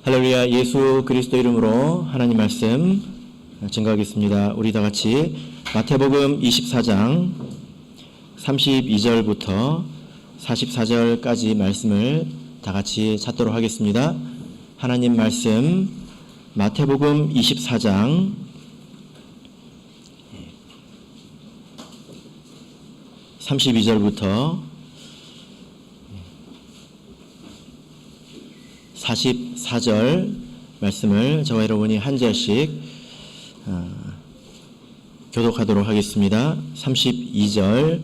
할렐루야. 예수 그리스도 이름으로 하나님 말씀 증거하겠습니다. 우리 다 같이 마태복음 24장 32절부터 44절까지 말씀을 다 같이 찾도록 하겠습니다. 하나님 말씀 마태복음 24장 32절부터 44절 말씀을 저와 여러분이 한 절씩 교독하도록 하겠습니다. 32절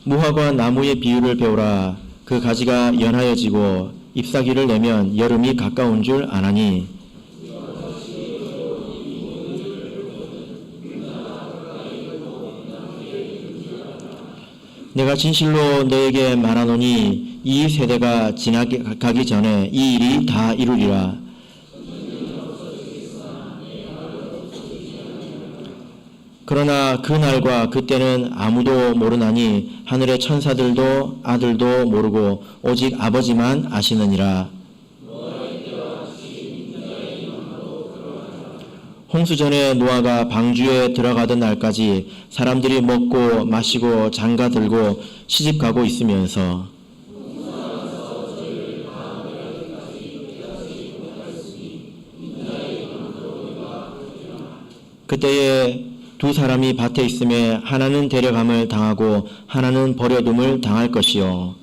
무화과 나무의 비유를 배우라. 그 가지가 연하여지고 잎사귀를 내면 여름이 가까운 줄 아나니 내가 진실로 너에게 말하노니 이 세대가 지나가기 전에 이 일이 다 이루리라. 그러나 그 날과 그때는 아무도 모르나니 하늘의 천사들도 아들도 모르고 오직 아버지만 아시느니라. 홍수전에 노아가 방주에 들어가던 날까지 사람들이 먹고 마시고 장가 들고 시집가고 있으면서 그때에 두 사람이 밭에 있음에 하나는 데려감을 당하고 하나는 버려둠을 당할 것이요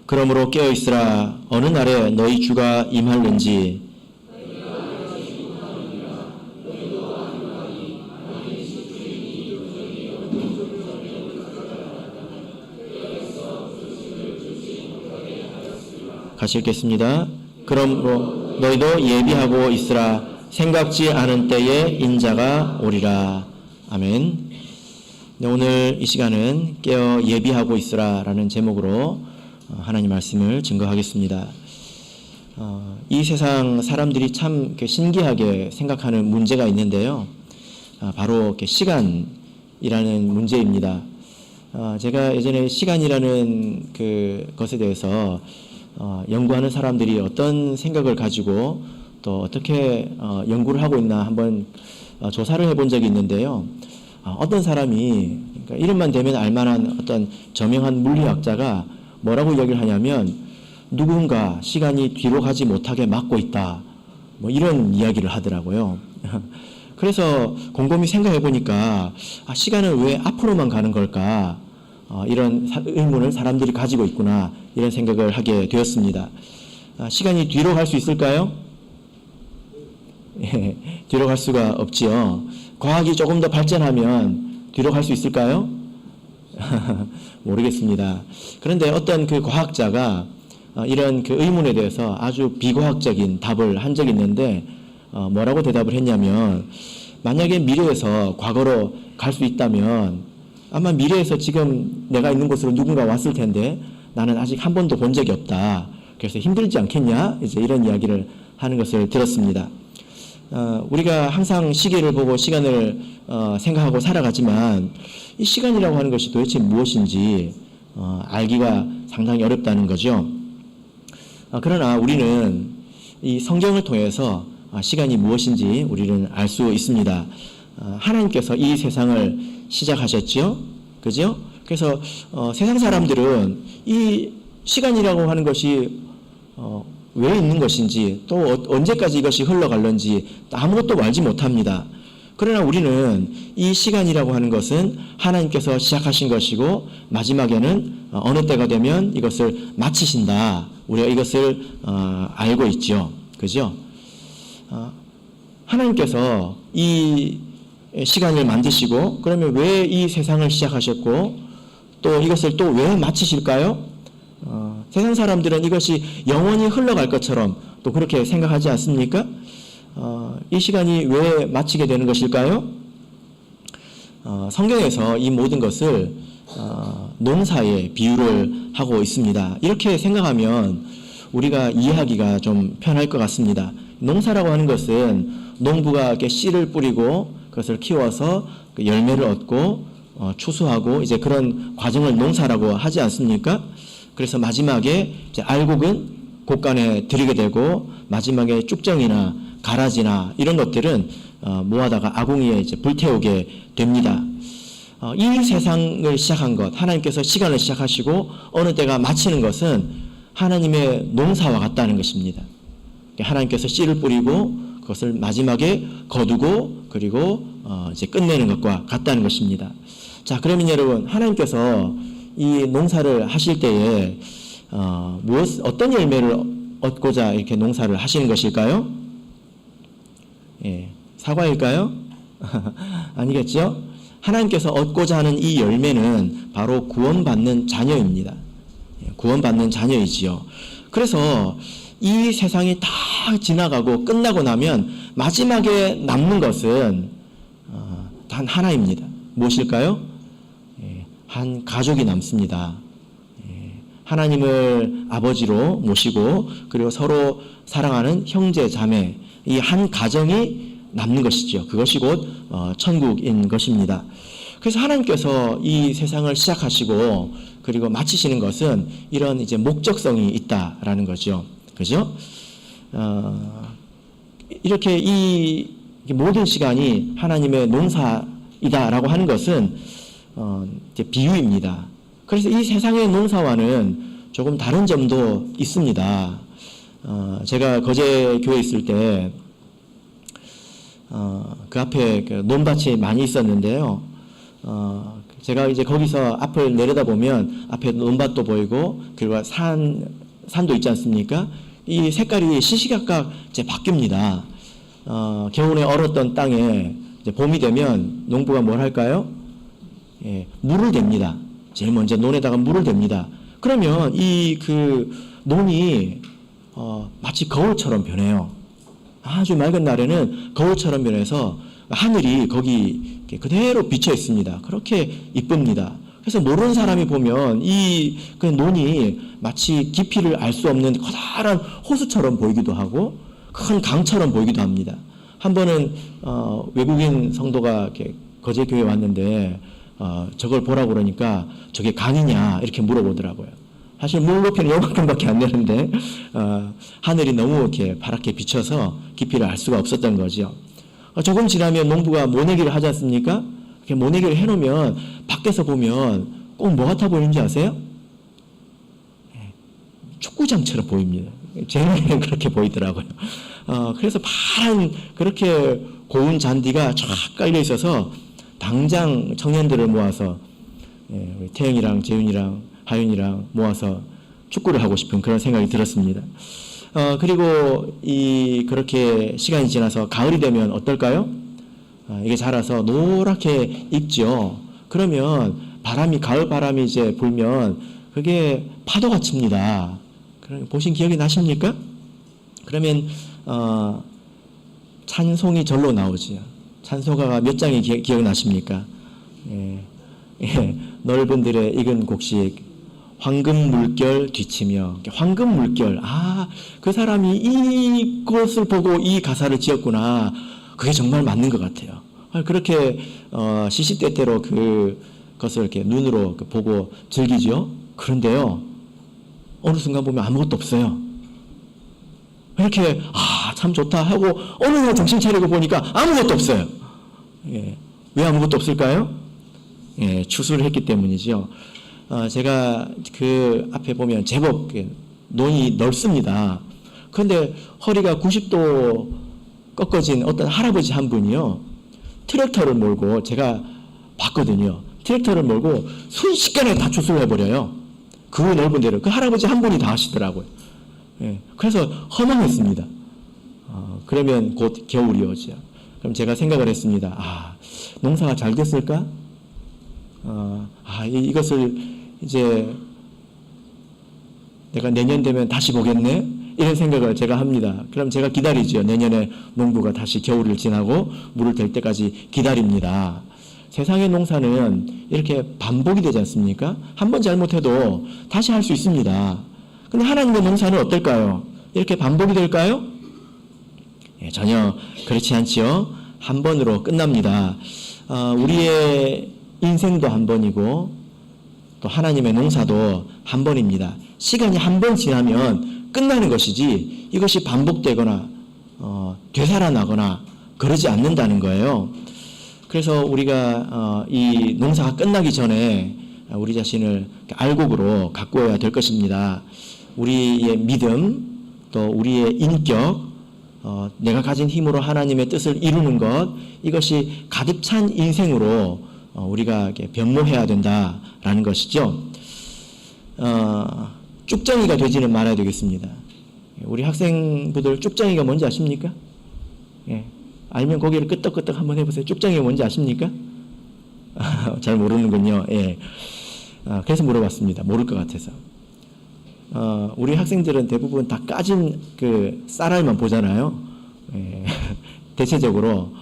그러므로 깨어있으라. 어느 날에 너희 주가 임할는지 같이 읽겠습니다. 그러므로 너희도 예비하고 있으라. 생각지 않은 때에 인자가 오리라. 아멘. 네, 오늘 이 시간은 깨어 예비하고 있으라 라는 제목으로 하나님 말씀을 증거하겠습니다. 이 세상 사람들이 참 신기하게 생각하는 문제가 있는데요. 바로 시간이라는 문제입니다. 제가 예전에 시간이라는 것에 대해서 연구하는 사람들이 어떤 생각을 가지고 또 어떻게 연구를 하고 있나 한번 조사를 해본 적이 있는데요. 어떤 사람이 그러니까 이름만 대면 알만한 어떤 저명한 물리학자가 뭐라고 이야기를 하냐면 누군가 시간이 뒤로 가지 못하게 막고 있다. 뭐 이런 이야기를 하더라고요. 그래서 곰곰이 생각해 보니까 시간은 왜 앞으로만 가는 걸까? 이런 의문을 사람들이 가지고 있구나. 이런 생각을 하게 되었습니다. 시간이 뒤로 갈 수 있을까요? 예, 뒤로 갈 수가 없지요. 과학이 조금 더 발전하면 뒤로 갈 수 있을까요? 모르겠습니다. 그런데 어떤 과학자가 이런 의문에 대해서 아주 비과학적인 답을 한 적이 있는데 뭐라고 대답을 했냐면 만약에 미래에서 과거로 갈 수 있다면 아마 미래에서 지금 내가 있는 곳으로 누군가 왔을 텐데 나는 아직 한 번도 본 적이 없다. 그래서 힘들지 않겠냐? 이제 이런 이야기를 하는 것을 들었습니다. 우리가 항상 시계를 보고 시간을 생각하고 살아가지만 이 시간이라고 하는 것이 도대체 무엇인지 알기가 상당히 어렵다는 거죠. 그러나 우리는 이 성경을 통해서 시간이 무엇인지 우리는 알 수 있습니다. 하나님께서 이 세상을 시작하셨죠. 그죠? 그래서 세상 사람들은 이 시간이라고 하는 것이 왜 있는 것인지 또 언제까지 이것이 흘러갈는지 아무것도 알지 못합니다. 그러나 우리는 이 시간이라고 하는 것은 하나님께서 시작하신 것이고 마지막에는 어느 때가 되면 이것을 마치신다. 우리가 이것을 알고 있죠. 그죠? 하나님께서 이 시간을 만드시고 그러면 왜 이 세상을 시작하셨고 또 이것을 또 왜 마치실까요? 세상 사람들은 이것이 영원히 흘러갈 것처럼 또 그렇게 생각하지 않습니까? 이 시간이 왜 마치게 되는 것일까요? 성경에서 이 모든 것을 농사에 비유를 하고 있습니다. 이렇게 생각하면 우리가 이해하기가 좀 편할 것 같습니다. 농사라고 하는 것은 농부가 이렇게 씨를 뿌리고 그것을 키워서 열매를 얻고 추수하고 이제 그런 과정을 농사라고 하지 않습니까? 그래서 마지막에 이제 알곡은 곡간에 들이게 되고 마지막에 쭉정이나 가라지나 이런 것들은 모아다가 아궁이에 이제 불태우게 됩니다. 이 세상을 시작한 것, 하나님께서 시간을 시작하시고 어느 때가 마치는 것은 하나님의 농사와 같다는 것입니다. 하나님께서 씨를 뿌리고 그것을 마지막에 거두고 그리고 이제 끝내는 것과 같다는 것입니다. 자, 그러면 여러분, 하나님께서 이 농사를 하실 때에 어떤 열매를 얻고자 이렇게 농사를 하시는 것일까요? 예, 사과일까요? 아니겠죠? 하나님께서 얻고자 하는 이 열매는 바로 구원받는 자녀입니다. 구원받는 자녀이지요. 그래서 이 세상이 다 지나가고 끝나고 나면 마지막에 남는 것은 단 하나입니다. 무엇일까요? 한 가족이 남습니다. 하나님을 아버지로 모시고 그리고 서로 사랑하는 형제 자매, 이 한 가정이 남는 것이죠. 그것이 곧 천국인 것입니다. 그래서 하나님께서 이 세상을 시작하시고 그리고 마치시는 것은 이런 이제 목적성이 있다라는 거죠. 그죠? 이렇게 이 모든 시간이 하나님의 농사이다라고 하는 것은 이제 비유입니다. 그래서 이 세상의 농사와는 조금 다른 점도 있습니다. 제가 거제 교회에 있을 때 그 앞에 그 논밭이 많이 있었는데요. 제가 이제 거기서 앞을 내려다보면 앞에 논밭도 보이고 그리고 산도 있지 않습니까? 이 색깔이 시시각각 이제 바뀝니다. 겨울에 얼었던 땅에 이제 봄이 되면 농부가 뭘 할까요? 물을 댑니다. 제일 먼저 논에다가 물을 댑니다. 그러면 이 그 논이 마치 거울처럼 변해요. 아주 맑은 날에는 거울처럼 변해서 하늘이 거기 그대로 비쳐 있습니다. 그렇게 이쁩니다. 그래서 모르는 사람이 보면 이 그 논이 마치 깊이를 알 수 없는 커다란 호수처럼 보이기도 하고 큰 강처럼 보이기도 합니다. 한 번은 외국인 성도가 이렇게 거제 교회에 왔는데 저걸 보라고 그러니까 저게 강이냐 이렇게 물어보더라고요. 사실 물 높이는 요만큼밖에 안 되는데 하늘이 너무 이렇게 파랗게 비쳐서 깊이를 알 수가 없었던 거죠. 조금 지나면 농부가 모내기를 하지 않습니까? 이렇게 모내기를 해놓으면 밖에서 보면 꼭 뭐 같아 보이는지 아세요? 축구장처럼 보입니다. 제 눈에는 그렇게 보이더라고요. 그래서 파란 그렇게 고운 잔디가 쫙 깔려 있어서 당장 청년들을 모아서 우리 태영이랑 재윤이랑 하윤이랑 모아서 축구를 하고 싶은 그런 생각이 들었습니다. 그리고 그렇게 시간이 지나서 가을이 되면 어떨까요? 이게 자라서 노랗게 익죠. 그러면 가을 바람이 이제 불면 그게 파도가 칩니다. 보신 기억이 나십니까? 그러면 찬송이 절로 나오지요. 찬송가가 몇 장이 기억나십니까? 넓은 들의 익은 곡식 황금 물결 뒤치며 황금 물결 그 사람이 이것을 보고 이 가사를 지었구나. 그게 정말 맞는 것 같아요. 그렇게 시시때때로 그것을 이렇게 눈으로 보고 즐기죠. 그런데요 어느 순간 보면 아무것도 없어요. 이렇게 참 좋다 하고 어느 날 정신 차리고 보니까 아무것도 없어요. 왜 아무것도 없을까요? 추수를 했기 때문이죠. 제가 그 앞에 보면 제법 논이 넓습니다. 그런데 허리가 90도 꺾어진 어떤 할아버지 한 분이요. 트랙터를 몰고 제가 봤거든요. 트랙터를 몰고 순식간에 다 추수를 해버려요. 그 넓은 데를. 그 할아버지 한 분이 다 하시더라고요. 그래서 허망했습니다. 그러면 곧 겨울이 오죠. 그럼 제가 생각을 했습니다. 농사가 잘 됐을까? 이것을 이제 내가 내년 되면 다시 보겠네? 이런 생각을 제가 합니다. 그럼 제가 기다리죠. 내년에 농부가 다시 겨울을 지나고 물을 댈 때까지 기다립니다. 세상의 농사는 이렇게 반복이 되지 않습니까? 한 번 잘못해도 다시 할 수 있습니다. 근데 하나님의 농사는 어떨까요? 이렇게 반복이 될까요? 전혀 그렇지 않지요. 한 번으로 끝납니다. 우리의 인생도 한 번이고 또 하나님의 농사도 한 번입니다. 시간이 한 번 지나면 끝나는 것이지 이것이 반복되거나 되살아나거나 그러지 않는다는 거예요. 그래서 우리가 이 농사가 끝나기 전에 우리 자신을 알곡으로 가꾸어야 될 것입니다. 우리의 믿음, 또 우리의 인격, 내가 가진 힘으로 하나님의 뜻을 이루는 것, 이것이 가득 찬 인생으로 우리가 변모해야 된다라는 것이죠. 쭉정이가 되지는 말아야 되겠습니다. 우리 학생부들 쭉정이가 뭔지 아십니까? 예. 알면 고개를 끄덕끄덕 한번 해보세요. 쭉정이가 뭔지 아십니까? 잘 모르는군요. 예. 그래서 물어봤습니다. 모를 것 같아서. 우리 학생들은 대부분 다 까진 그 쌀알만 보잖아요. 예. 대체적으로.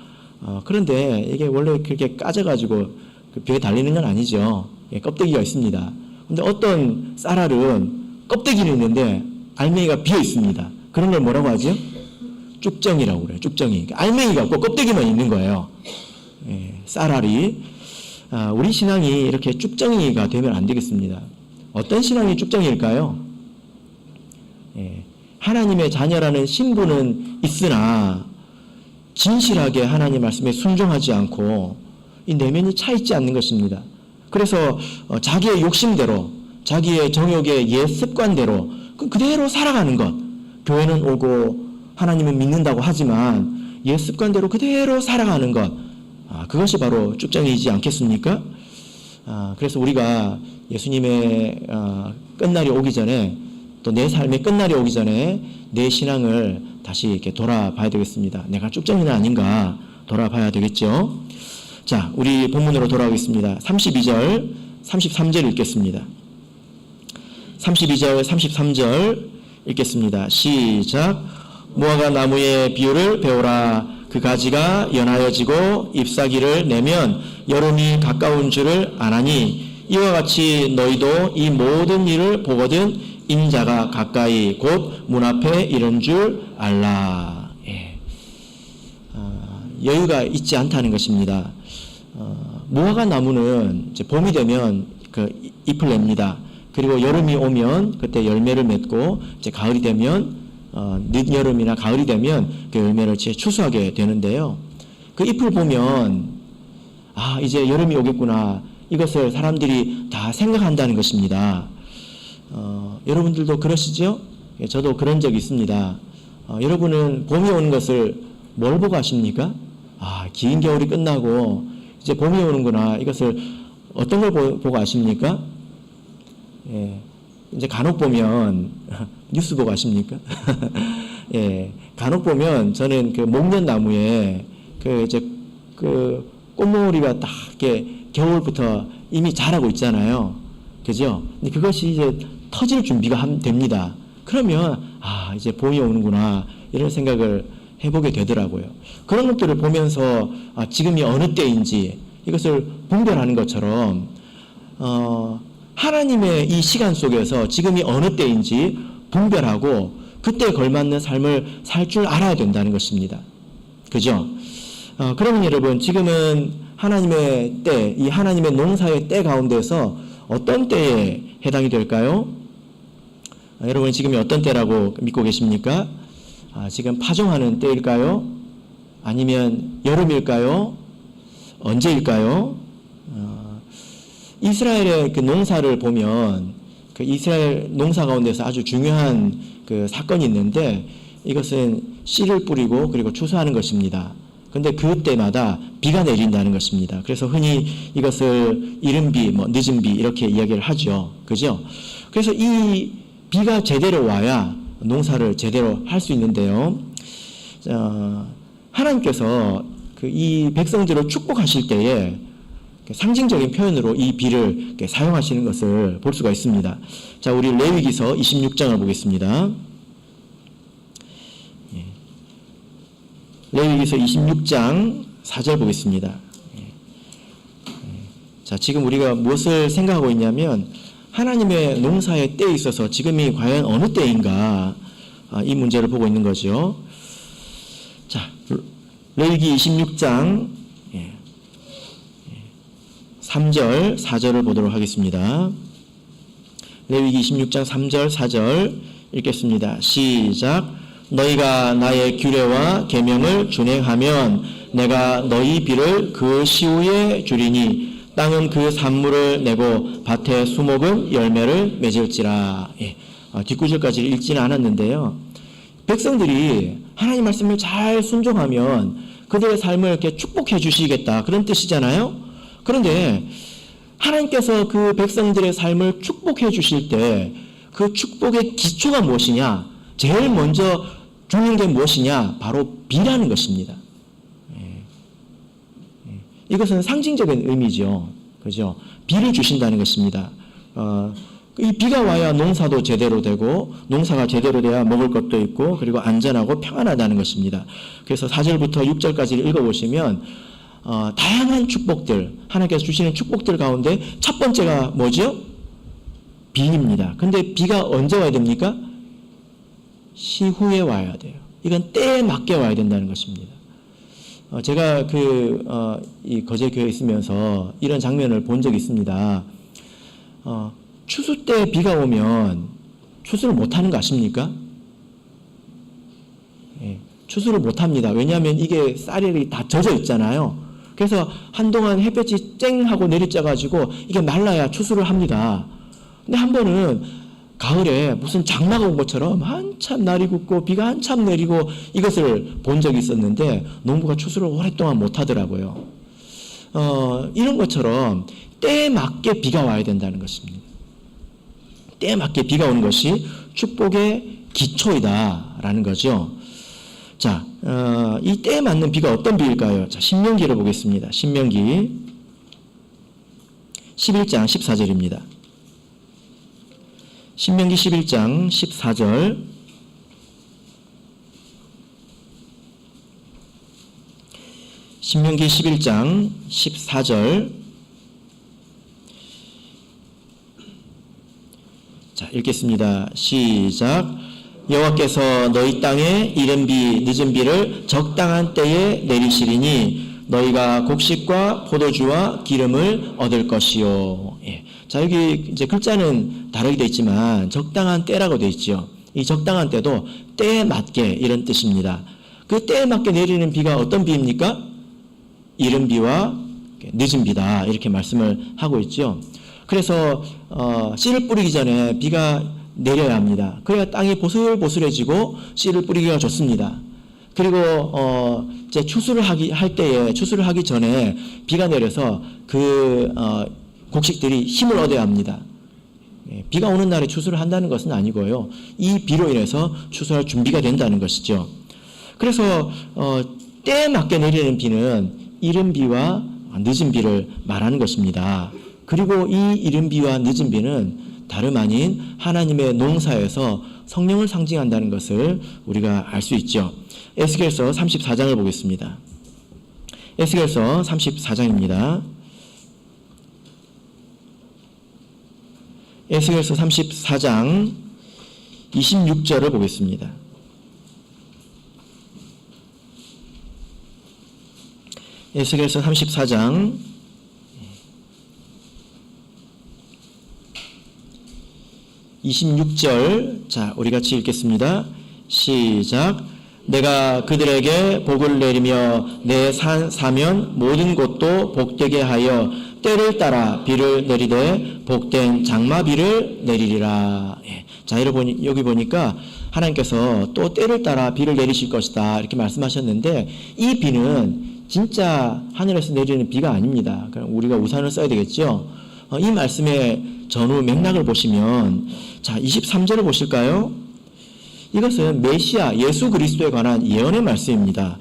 그런데 이게 원래 그렇게 까져가지고 그 벼에 달리는 건 아니죠. 예, 껍데기가 있습니다. 근데 어떤 쌀알은 껍데기는 있는데 알맹이가 비어 있습니다. 그런 걸 뭐라고 하죠? 쭉정이라고 그래요. 쭉정이. 알맹이가 없고 껍데기만 있는 거예요. 예, 쌀알이. 우리 신앙이 이렇게 쭉정이가 되면 안 되겠습니다. 어떤 신앙이 쭉정이일까요? 예, 하나님의 자녀라는 신분은 있으나 진실하게 하나님 말씀에 순종하지 않고 이 내면이 차 있지 않는 것입니다. 그래서 자기의 욕심대로, 자기의 정욕의 옛 습관대로 그대로 살아가는 것. 교회는 오고 하나님은 믿는다고 하지만 옛 습관대로 그대로 살아가는 것. 그것이 바로 쭉정이지 않겠습니까? 그래서 우리가 예수님의 끝날이 오기 전에, 또 내 삶의 끝날이 오기 전에 내 신앙을 다시 이렇게 돌아봐야 되겠습니다. 내가 쭉정이는 아닌가 돌아봐야 되겠죠. 자, 우리 본문으로 돌아오겠습니다. 32절, 33절 읽겠습니다. 32절, 33절 읽겠습니다. 시작. 무화과 나무의 비유를 배우라. 그 가지가 연하여지고 잎사귀를 내면 여름이 가까운 줄을 아나니 이와 같이 너희도 이 모든 일을 보거든 인자가 가까이 곧 문 앞에 이른 줄 알라. 예. 여유가 있지 않다는 것입니다. 무화과 나무는 이제 봄이 되면 그 잎을 냅니다. 그리고 여름이 오면 그때 열매를 맺고 이제 가을이 되면 늦여름이나 가을이 되면 그 열매를 추수하게 되는데요. 그 잎을 보면 이제 여름이 오겠구나. 이것을 사람들이 다 생각한다는 것입니다. 여러분들도 그러시죠? 예, 저도 그런 적이 있습니다. 여러분은 봄이 오는 것을 뭘 보고 아십니까? 긴 겨울이 끝나고 이제 봄이 오는구나. 이것을 어떤 걸 보고 아십니까? 예, 이제 간혹 보면 뉴스 보고 아십니까? 예, 간혹 보면 저는 그 목련나무에 그 꽃무리가 딱 이렇게 겨울부터 이미 자라고 있잖아요. 그죠? 근데 그것이 이제 터질 준비가 됩니다. 그러면 이제 봄이 오는구나 이런 생각을 해보게 되더라고요. 그런 것들을 보면서 지금이 어느 때인지 이것을 분별하는 것처럼 하나님의 이 시간 속에서 지금이 어느 때인지 분별하고 그때 걸맞는 삶을 살 줄 알아야 된다는 것입니다. 그죠? 그러면 여러분 지금은 하나님의 때, 이 하나님의 농사의 때 가운데서 어떤 때에 해당이 될까요? 여러분 지금이 어떤 때라고 믿고 계십니까? 지금 파종하는 때일까요? 아니면 여름일까요? 언제일까요? 이스라엘의 그 농사를 보면 그 이스라엘 농사 가운데서 아주 중요한 그 사건이 있는데 이것은 씨를 뿌리고 그리고 추수하는 것입니다. 그런데 그때마다 비가 내린다는 것입니다. 그래서 흔히 이것을 이른 비, 늦은 비 이렇게 이야기를 하죠. 그죠? 그래서 이 비가 제대로 와야 농사를 제대로 할 수 있는데요. 하나님께서 그 이 백성들을 축복하실 때에 상징적인 표현으로 이 비를 사용하시는 것을 볼 수가 있습니다. 자, 우리 레위기서 26장을 보겠습니다. 레위기서 26장 4절 보겠습니다. 자, 지금 우리가 무엇을 생각하고 있냐면 하나님의 농사의 때에 있어서 지금이 과연 어느 때인가 이 문제를 보고 있는 거죠. 자, 레위기 26장 3절, 4절을 보도록 하겠습니다. 레위기 26장 3절, 4절 읽겠습니다. 시작. 너희가 나의 규례와 계명을 준행하면 내가 너희 비를 그 시후에 주리니 땅은 그 산물을 내고 밭의 수목은 열매를 맺을지라. 뒷구절까지 읽지는 않았는데요. 백성들이 하나님 말씀을 잘 순종하면 그들의 삶을 이렇게 축복해 주시겠다, 그런 뜻이잖아요. 그런데 하나님께서 그 백성들의 삶을 축복해 주실 때 그 축복의 기초가 무엇이냐? 제일 먼저 주는 게 무엇이냐? 바로 비라는 것입니다. 이것은 상징적인 의미죠. 그죠? 비를 주신다는 것입니다. 이 비가 와야 농사도 제대로 되고, 농사가 제대로 돼야 먹을 것도 있고, 그리고 안전하고 평안하다는 것입니다. 그래서 4절부터 6절까지 읽어보시면 다양한 축복들, 하나님께서 주시는 축복들 가운데 첫 번째가 뭐죠? 비입니다. 근데 비가 언제 와야 됩니까? 시후에 와야 돼요. 이건 때에 맞게 와야 된다는 것입니다. 제가 이 거제 교회에 있으면서 이런 장면을 본 적이 있습니다. 추수 때 비가 오면 추수를 못하는 거 아십니까? 추수를 못합니다. 왜냐하면 이게 쌀이 다 젖어 있잖아요. 그래서 한동안 햇볕이 쨍 하고 내리쬐가지고 이게 말라야 추수를 합니다. 근데 한 번은 가을에 무슨 장마가 온 것처럼 한참 날이 굽고 비가 한참 내리고 이것을 본 적이 있었는데 농부가 추수를 오랫동안 못하더라고요. 이런 것처럼 때에 맞게 비가 와야 된다는 것입니다. 때에 맞게 비가 오는 것이 축복의 기초이다라는 거죠. 자, 이 때에 맞는 비가 어떤 비일까요? 자, 신명기를 보겠습니다. 신명기 11장 14절입니다. 신명기 11장 14절. 신명기 11장 14절. 자, 읽겠습니다. 시작. 여호와께서 너희 땅에 이른 비 늦은 비를 적당한 때에 내리시리니 너희가 곡식과 포도주와 기름을 얻을 것이요. 자, 여기 이제 글자는 다르게 되어 있지만 적당한 때라고 되어 있죠. 이 적당한 때도 때에 맞게, 이런 뜻입니다. 그 때에 맞게 내리는 비가 어떤 비입니까? 이른 비와 늦은 비다, 이렇게 말씀을 하고 있죠. 그래서 씨를 뿌리기 전에 비가 내려야 합니다. 그래야 땅이 보슬보슬해지고 씨를 뿌리기가 좋습니다. 그리고 이제 추수를 하기 전에 비가 내려서 곡식들이 힘을 얻어야 합니다. 비가 오는 날에 추수를 한다는 것은 아니고요. 이 비로 인해서 추수할 준비가 된다는 것이죠. 그래서 때에 맞게 내리는 비는 이른 비와 늦은 비를 말하는 것입니다. 그리고 이 이른 비와 늦은 비는 다름 아닌 하나님의 농사에서 성령을 상징한다는 것을 우리가 알 수 있죠. 에스겔서 34장을 보겠습니다. 에스겔서 34장입니다. 에스겔서 34장 26절을 보겠습니다. 에스겔서 34장 26절, 자, 우리 같이 읽겠습니다. 시작. 내가 그들에게 복을 내리며 내 산 사면 모든 곳도 복되게 하여 때를 따라 비를 내리되 복된 장마비를 내리리라. 자, 여기 보니까 하나님께서 또 때를 따라 비를 내리실 것이다, 이렇게 말씀하셨는데 이 비는 진짜 하늘에서 내리는 비가 아닙니다. 그럼 우리가 우산을 써야 되겠죠. 이 말씀의 전후 맥락을 보시면, 자, 23절을 보실까요? 이것은 메시아 예수 그리스도에 관한 예언의 말씀입니다.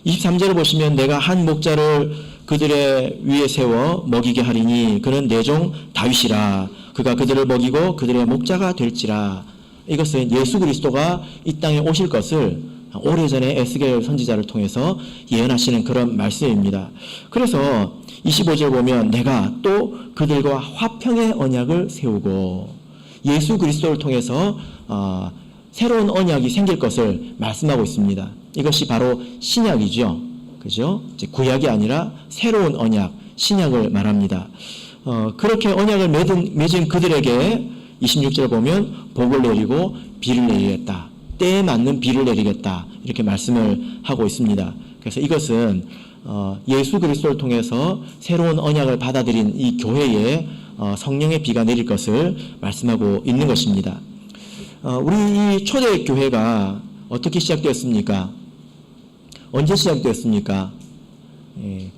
23절을 보시면 내가 한 목자를 그들의 위에 세워 먹이게 하리니 그는 내 종 다윗이라. 그가 그들을 먹이고 그들의 목자가 될지라. 이것은 예수 그리스도가 이 땅에 오실 것을 오래전에 에스겔 선지자를 통해서 예언하시는 그런 말씀입니다. 그래서 25절 보면 내가 또 그들과 화평의 언약을 세우고, 예수 그리스도를 통해서 새로운 언약이 생길 것을 말씀하고 있습니다. 이것이 바로 신약이죠. 그죠? 이제 구약이 아니라 새로운 언약, 신약을 말합니다. 그렇게 언약을 맺은 그들에게 26절 보면 복을 내리고 비를 내리겠다. 때에 맞는 비를 내리겠다. 이렇게 말씀을 하고 있습니다. 그래서 이것은 예수 그리스도를 통해서 새로운 언약을 받아들인 이 교회에 성령의 비가 내릴 것을 말씀하고 있는 것입니다. 우리 이 초대 교회가 어떻게 시작되었습니까? 언제 시작되었습니까?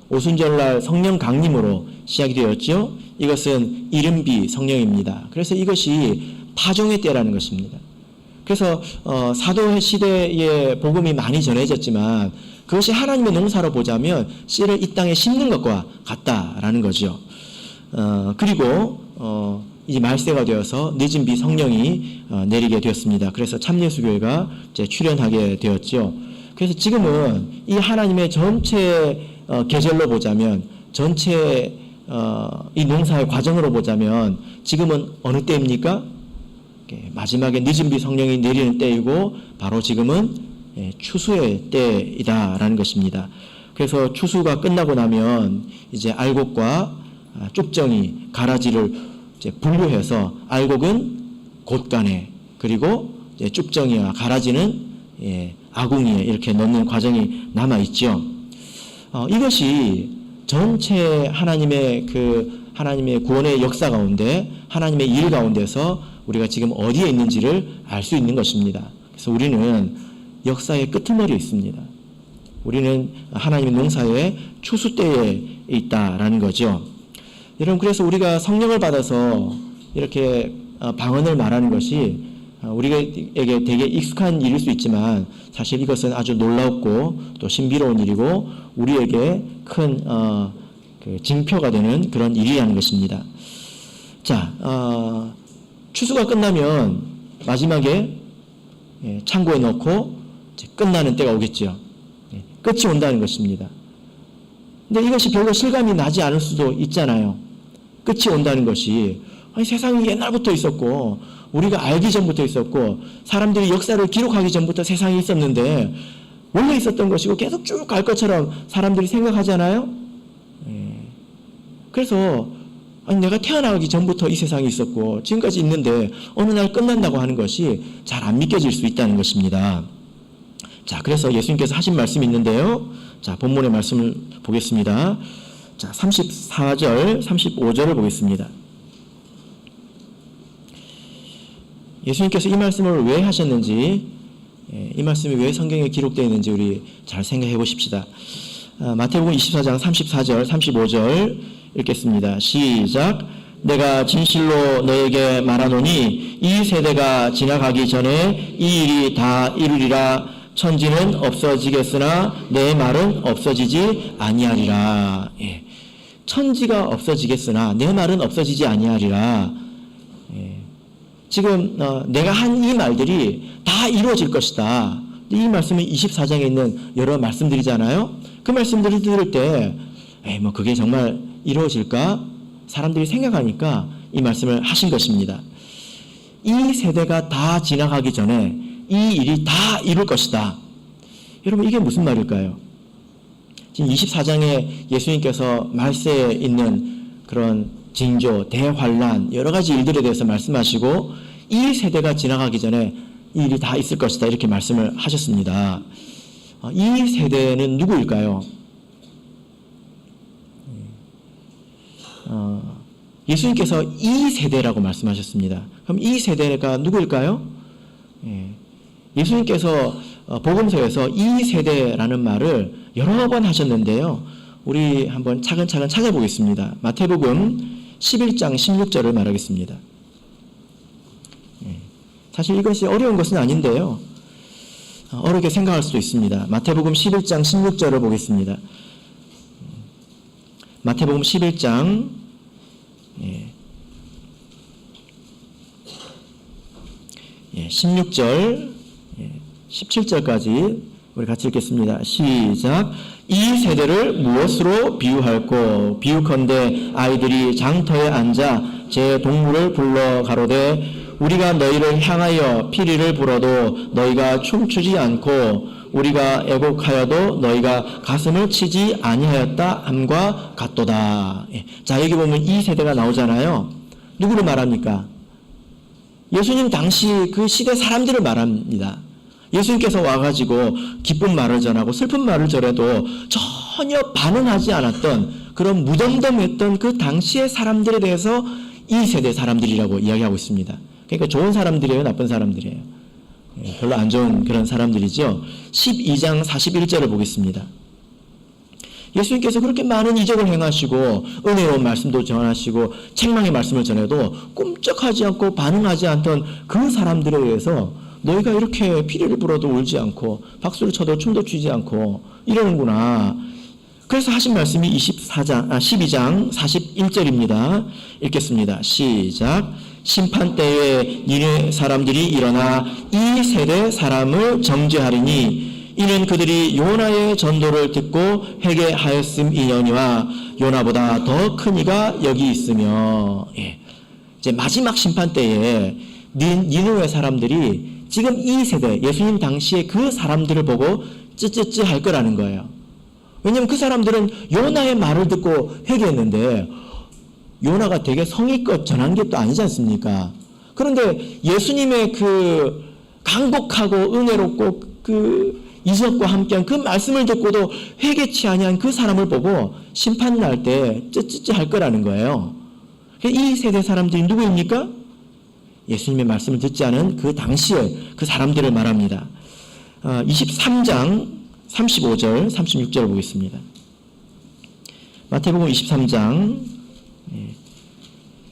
오순절날 성령 강림으로 시작이 되었죠. 이것은 이른비 성령입니다. 그래서 이것이 파종의 때라는 것입니다. 그래서 사도 시대에 복음이 많이 전해졌지만 그것이 하나님의 농사로 보자면 씨를 이 땅에 심는 것과 같다라는 거죠. 그리고 이제 말세가 되어서 늦은 비 성령이 내리게 되었습니다. 그래서 참예수교회가 이제 출현하게 되었죠. 그래서 지금은 이 하나님의 전체 계절로 보자면 전체 이 농사의 과정으로 보자면 지금은 어느 때입니까? 마지막에 늦은 비 성령이 내리는 때이고 바로 지금은 추수의 때이다라는 것입니다. 그래서 추수가 끝나고 나면 이제 알곡과 쭉정이 가라지를 이제 분류해서 알곡은 곳간에 그리고 쭉정이와 가라지는 아궁이에 이렇게 넣는 과정이 남아 있죠. 이것이 전체 하나님의 구원의 역사 가운데 하나님의 일 가운데서 우리가 지금 어디에 있는지를 알 수 있는 것입니다. 그래서 우리는 역사의 끄트머리에 있습니다. 우리는 하나님의 농사의 추수 때에 있다라는 거죠. 여러분, 그래서 우리가 성령을 받아서 이렇게 방언을 말하는 것이 우리에게 되게 익숙한 일일 수 있지만 사실 이것은 아주 놀랍고 또 신비로운 일이고 우리에게 큰 징표가 되는 그런 일이라는 것입니다. 자, 추수가 끝나면 마지막에 창고에 넣고 끝나는 때가 오겠죠. 끝이 온다는 것입니다. 근데 이것이 별로 실감이 나지 않을 수도 있잖아요. 끝이 온다는 것이 세상이 옛날부터 있었고 우리가 알기 전부터 있었고 사람들이 역사를 기록하기 전부터 세상이 있었는데 원래 있었던 것이고 계속 쭉 갈 것처럼 사람들이 생각하잖아요. 그래서 내가 태어나기 전부터 이 세상이 있었고 지금까지 있는데 어느 날 끝난다고 하는 것이 잘 안 믿겨질 수 있다는 것입니다. 자, 그래서 예수님께서 하신 말씀이 있는데요. 자, 본문의 말씀을 보겠습니다. 자, 34절, 35절을 보겠습니다. 예수님께서 이 말씀을 왜 하셨는지, 이 말씀이 왜 성경에 기록되어 있는지 우리 잘 생각해 보십시다. 마태복음 24장 34절, 35절 읽겠습니다. 시작. 내가 진실로 너에게 말하노니 이 세대가 지나가기 전에 이 일이 다 이루리라. 천지는 없어지겠으나 내 말은 없어지지 아니하리라. 천지가 없어지겠으나 내 말은 없어지지 아니하리라. 지금 내가 한 이 말들이 다 이루어질 것이다. 이 말씀은 24장에 있는 여러 말씀들이잖아요. 그 말씀들을 들을 때 뭐 그게 정말 이루어질까? 사람들이 생각하니까 이 말씀을 하신 것입니다. 이 세대가 다 지나가기 전에 이 일이 다 이룰 것이다. 여러분, 이게 무슨 말일까요? 지금 24장에 예수님께서 말세에 있는 그런 징조, 대환란, 여러 가지 일들에 대해서 말씀하시고 이 세대가 지나가기 전에 이 일이 다 있을 것이다. 이렇게 말씀을 하셨습니다. 이 세대는 누구일까요? 예수님께서 이 세대라고 말씀하셨습니다. 그럼 이 세대가 누구일까요? 예수님께서 복음서에서 이 세대라는 말을 여러 번 하셨는데요. 우리 한번 차근차근 찾아보겠습니다. 마태복음 11장 16절을 말하겠습니다. 사실 이것이 어려운 것은 아닌데요. 어렵게 생각할 수도 있습니다. 마태복음 11장 16절을 보겠습니다. 마태복음 11장 16절 17절까지 우리 같이 읽겠습니다. 시작. 이 세대를 무엇으로 비유할꼬? 비유컨대 아이들이 장터에 앉아 제 동물을 불러 가로되 우리가 너희를 향하여 피리를 불어도 너희가 춤추지 않고 우리가 애곡하여도 너희가 가슴을 치지 아니하였다 함과 같도다. 예. 자, 여기 보면 이 세대가 나오잖아요. 누구를 말합니까? 예수님 당시 그 시대 사람들을 말합니다. 예수님께서 와가지고 기쁜 말을 전하고 슬픈 말을 전해도 전혀 반응하지 않았던 그런 무덤덤했던 그 당시의 사람들에 대해서 이 세대 사람들이라고 이야기하고 있습니다. 그러니까 좋은 사람들이에요, 나쁜 사람들이에요? 별로 안 좋은 그런 사람들이죠. 12장 41절을 보겠습니다. 예수님께서 그렇게 많은 이적을 행하시고 은혜로운 말씀도 전하시고 책망의 말씀을 전해도 꼼짝하지 않고 반응하지 않던 그 사람들에 대해서 너희가 이렇게 피리를 불어도 울지 않고 박수를 쳐도 춤도 추지 않고 이러는구나. 그래서 하신 말씀이 12장 41절입니다. 읽겠습니다. 시작. 심판 때에 니네 사람들이 일어나 이 세대 사람을 정죄하리니 이는 그들이 요나의 전도를 듣고 회개하였음이니와 요나보다 더 큰 이가 여기 있으며. 예. 이제 마지막 심판 때에 니느웨 사람들이 지금 이 세대 예수님 당시에 그 사람들을 보고 쯔쯔쯔 할 거라는 거예요. 왜냐하면 그 사람들은 요나의 말을 듣고 회개했는데 요나가 되게 성의껏 전한 게 또 아니지 않습니까? 그런데 예수님의 그 강복하고 은혜롭고 그 이적과 함께한 그 말씀을 듣고도 회개치 아니한 그 사람을 보고 심판 날 때 쯔쯔쯔 할 거라는 거예요. 이 세대 사람들이 누구입니까? 예수님의 말씀을 듣지 않은 그 당시에 그 사람들을 말합니다. 23장 35절 36절을 보겠습니다. 마태복음 23장.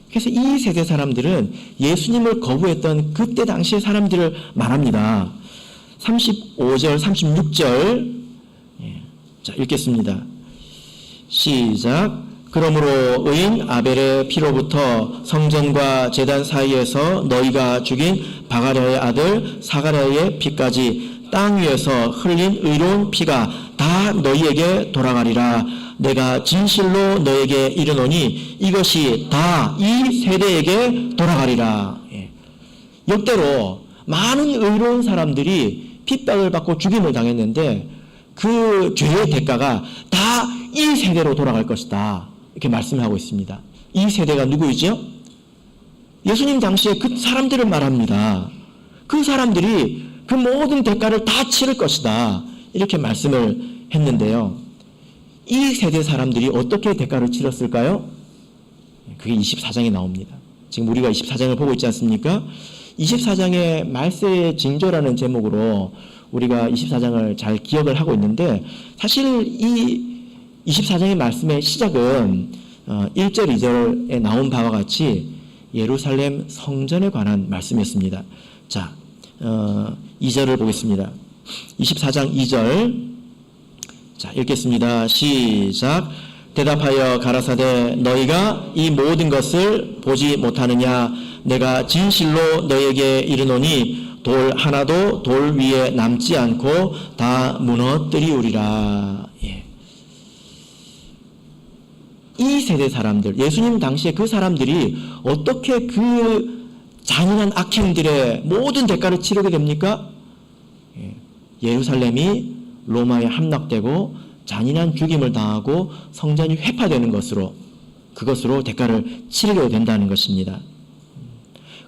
그래서 이 세대 사람들은 예수님을 거부했던 그때 당시의 사람들을 말합니다. 35절 36절. 자, 읽겠습니다. 시작. 그러므로 의인 아벨의 피로부터 성전과 제단 사이에서 너희가 죽인 바가랴의 아들 사가랴의 피까지 땅 위에서 흘린 의로운 피가 다 너희에게 돌아가리라. 내가 진실로 너에게 이르노니 이것이 다 이 세대에게 돌아가리라. 역대로 많은 의로운 사람들이 핍박을 받고 죽임을 당했는데 그 죄의 대가가 다 이 세대로 돌아갈 것이다. 이렇게 말씀하고 있습니다. 이 세대가 누구이죠? 예수님 당시에 그 사람들을 말합니다. 그 사람들이 그 모든 대가를 다 치를 것이다. 이렇게 말씀을 했는데요. 이 세대 사람들이 어떻게 대가를 치렀을까요? 그게 24장에 나옵니다. 지금 우리가 24장을 보고 있지 않습니까? 24장의 말세의 징조라는 제목으로 우리가 24장을 잘 기억을 하고 있는데 사실 이 24장의 말씀의 시작은 1절, 2절에 나온 바와 같이 예루살렘 성전에 관한 말씀이었습니다. 자, 2절을 보겠습니다. 24장 2절. 자, 읽겠습니다. 시작. 대답하여 가라사대 너희가 이 모든 것을 보지 못하느냐? 내가 진실로 너희에게 이르노니 돌 하나도 돌 위에 남지 않고 다 무너뜨리우리라. 예. 이 세대 사람들, 예수님 당시에 그 사람들이 어떻게 그 잔인한 악행들의 모든 대가를 치르게 됩니까? 예루살렘이 로마에 함락되고 잔인한 죽임을 당하고 성전이 회파되는 것으로 그것으로 대가를 치르게 된다는 것입니다.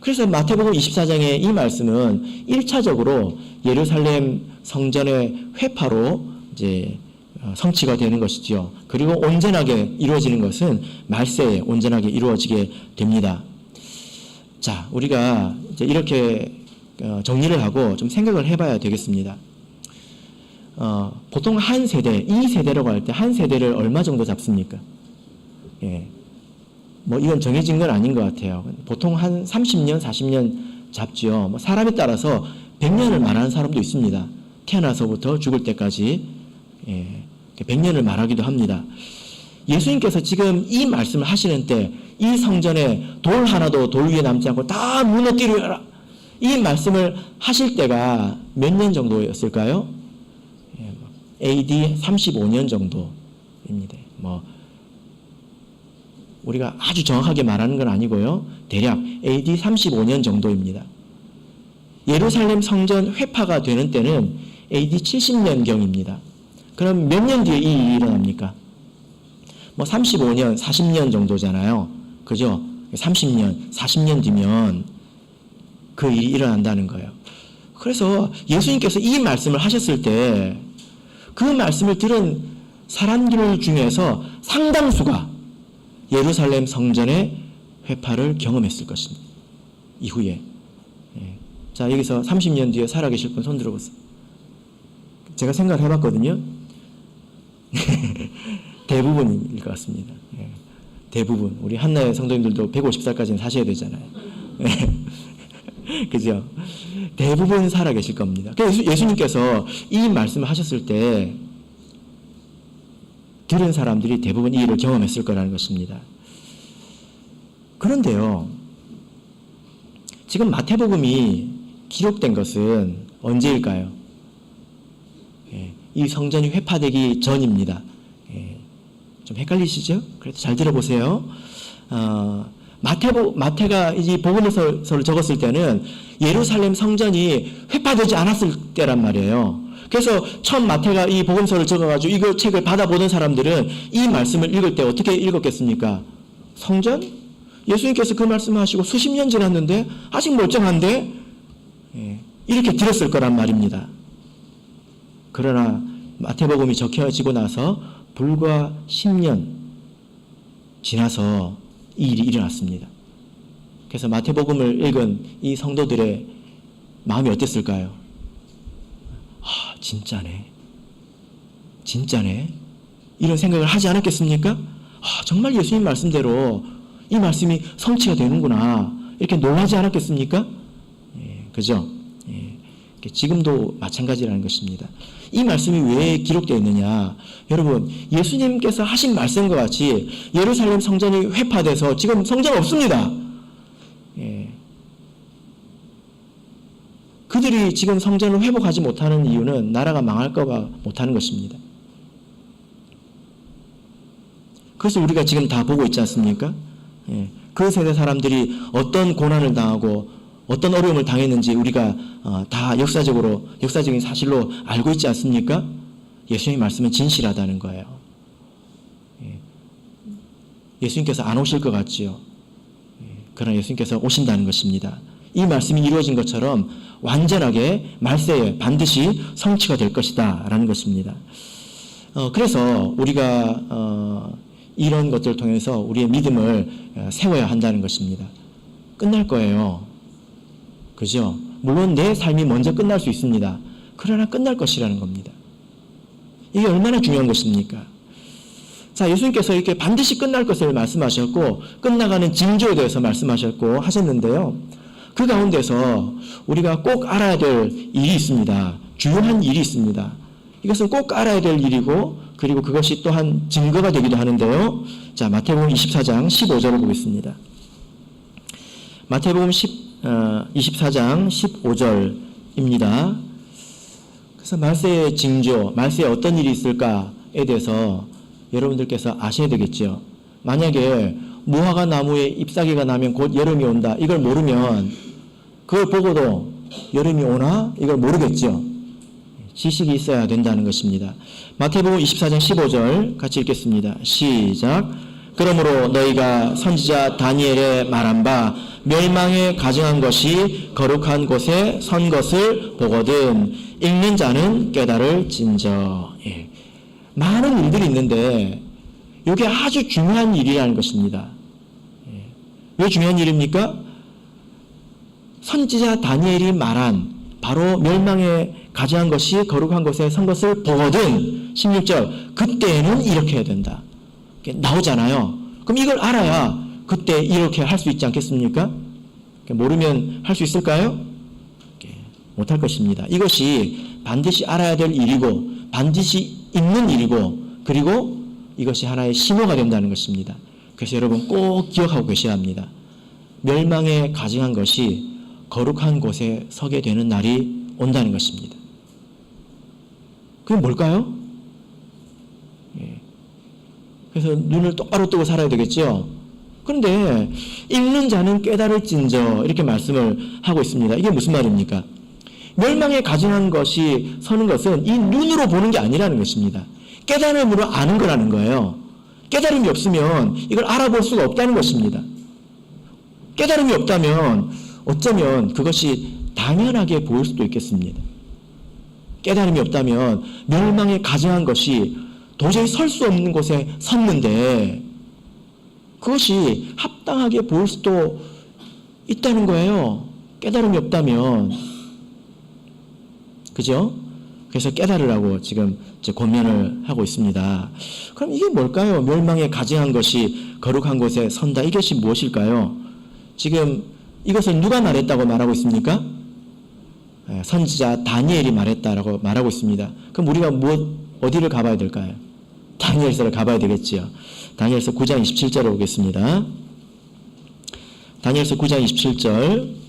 그래서 마태복음 24장의 이 말씀은 1차적으로 예루살렘 성전의 회파로 이제 성취가 되는 것이지요. 그리고 온전하게 이루어지는 것은 말세에 온전하게 이루어지게 됩니다. 자, 우리가 이제 이렇게 정리를 하고 좀 생각을 해봐야 되겠습니다. 보통 한 세대, 이 세대라고 할 때 한 세대를 얼마 정도 잡습니까? 예. 뭐 이건 정해진 건 아닌 것 같아요. 보통 한 30년, 40년 잡죠. 뭐 사람에 따라서 100년을 말하는 사람도 있습니다. 태어나서부터 죽을 때까지 100년을 말하기도 합니다. 예수님께서 지금 이 말씀을 하시는 때 이 성전에 돌 하나도 돌 위에 남지 않고 다 무너뜨리라. 이 말씀을 하실 때가 몇 년 정도였을까요? AD 35년 정도입니다. 뭐 우리가 아주 정확하게 말하는 건 아니고요. 대략 AD 35년 정도입니다. 예루살렘 성전 회파가 되는 때는 AD 70년경입니다. 그럼 몇 년 뒤에 이 일이 일어납니까? 뭐 35년, 40년 정도잖아요. 그죠? 30년, 40년 뒤면 그 일이 일어난다는 거예요. 그래서 예수님께서 이 말씀을 하셨을 때 그 말씀을 들은 사람들 중에서 상당수가 예루살렘 성전의 회파를 경험했을 것입니다. 이후에. 자, 여기서 30년 뒤에 살아계실 분 손 들어보세요. 제가 생각을 해봤거든요. 대부분일 것 같습니다. 대부분. 우리 한나의 성도님들도 150살까지는 사셔야 되잖아요. 그죠? 대부분 살아계실 겁니다. 그래서 예수님께서 이 말씀을 하셨을 때 들은 사람들이 대부분 이 일을 경험했을 거라는 것입니다. 그런데요, 지금 마태복음이 기록된 것은 언제일까요? 이 성전이 회파되기 전입니다. 좀 헷갈리시죠? 그래도 잘 들어보세요. 마태가 이 복음서를 적었을 때는 예루살렘 성전이 회파되지 않았을 때란 말이에요. 그래서 처음 마태가 이 복음서를 적어가지고 이거 책을 받아보는 사람들은 이 말씀을 읽을 때 어떻게 읽었겠습니까? 성전? 예수님께서 그 말씀을 하시고 수십 년 지났는데 아직 멀쩡한데? 이렇게 들었을 거란 말입니다. 그러나 마태복음이 적혀지고 나서 불과 10년 지나서 이 일이 일어났습니다. 그래서 마태복음을 읽은 이 성도들의 마음이 어땠을까요? 아, 진짜네. 이런 생각을 하지 않았겠습니까? 아, 정말 예수님 말씀대로 이 말씀이 성취가 되는구나. 이렇게 놀라지 않았겠습니까? 그죠? 지금도 마찬가지라는 것입니다. 이 말씀이 왜 기록되어 있느냐? 여러분, 예수님께서 하신 말씀과 같이 예루살렘 성전이 회파돼서 지금 성전 없습니다. 그들이 지금 성전을 회복하지 못하는 이유는 나라가 망할까 봐 못하는 것입니다. 그래서 우리가 지금 다 보고 있지 않습니까? 그 세대 사람들이 어떤 고난을 당하고 어떤 어려움을 당했는지 우리가 다 역사적인 사실로 알고 있지 않습니까? 예수님의 말씀은 진실하다는 거예요. 예수님께서 안 오실 것 같지요. 그러나 예수님께서 오신다는 것입니다. 이 말씀이 이루어진 것처럼 완전하게 말세에 반드시 성취가 될 것이다 라는 것입니다. 그래서 우리가 이런 것들을 통해서 우리의 믿음을 세워야 한다는 것입니다. 끝날 거예요. 그죠? 물론 내 삶이 먼저 끝날 수 있습니다. 그러나 끝날 것이라는 겁니다. 이게 얼마나 중요한 것입니까? 자, 예수님께서 이렇게 반드시 끝날 것을 말씀하셨고 끝나가는 징조에 대해서 말씀하셨고 하셨는데요. 그 가운데서 우리가 꼭 알아야 될 일이 있습니다. 중요한 일이 있습니다. 이것은 꼭 알아야 될 일이고 그리고 그것이 또한 증거가 되기도 하는데요. 자, 마태복음 24장 15절을 보겠습니다. 마태복음 24장 15절입니다. 그래서 말세의 징조, 말세에 어떤 일이 있을까에 대해서 여러분들께서 아셔야 되겠죠. 만약에 무화과 나무에 잎사귀가 나면 곧 여름이 온다. 이걸 모르면 그걸 보고도 여름이 오나? 이걸 모르겠죠. 지식이 있어야 된다는 것입니다. 마태복음 24장 15절 같이 읽겠습니다. 시작. 그러므로 너희가 선지자 다니엘의 말한 바 멸망에 가증한 것이 거룩한 곳에 선 것을 보거든 읽는 자는 깨달을진저. 많은 일들이 있는데 이게 아주 중요한 일이라는 것입니다. 왜 중요한 일입니까? 선지자 다니엘이 말한 바로 멸망에 가증한 것이 거룩한 곳에 선 것을 보거든 16절 그때는 이렇게 해야 된다. 나오잖아요. 그럼 이걸 알아야 그때 이렇게 할 수 있지 않겠습니까? 모르면 할 수 있을까요? 못할 것입니다. 이것이 반드시 알아야 될 일이고 반드시 있는 일이고 그리고 이것이 하나의 신호가 된다는 것입니다. 그래서 여러분 꼭 기억하고 계셔야 합니다. 멸망에 가증한 것이 거룩한 곳에 서게 되는 날이 온다는 것입니다. 그게 뭘까요? 그래서 눈을 똑바로 뜨고 살아야 되겠죠. 그런데 읽는 자는 깨달을진저 이렇게 말씀을 하고 있습니다. 이게 무슨 말입니까? 멸망에 가증한 것이 서는 것은 이 눈으로 보는 게 아니라는 것입니다. 깨달음으로 아는 거라는 거예요. 깨달음이 없으면 이걸 알아볼 수가 없다는 것입니다. 깨달음이 없다면 어쩌면 그것이 당연하게 보일 수도 있겠습니다. 깨달음이 없다면 멸망에 가증한 것이 도저히 설 수 없는 곳에 섰는데 그것이 합당하게 보일 수도 있다는 거예요. 깨달음이 없다면. 그죠? 그래서 깨달으라고 지금 권면을 하고 있습니다. 그럼 이게 뭘까요? 멸망에 가증한 것이 거룩한 곳에 선다. 이것이 무엇일까요? 지금 이것을 누가 말했다고 말하고 있습니까? 선지자 다니엘이 말했다라고 말하고 있습니다. 그럼 우리가 어디를 가봐야 될까요? 다니엘서를 가봐야 되겠지요. 다니엘서 9장 27절을 보겠습니다. 다니엘서 9장 27절.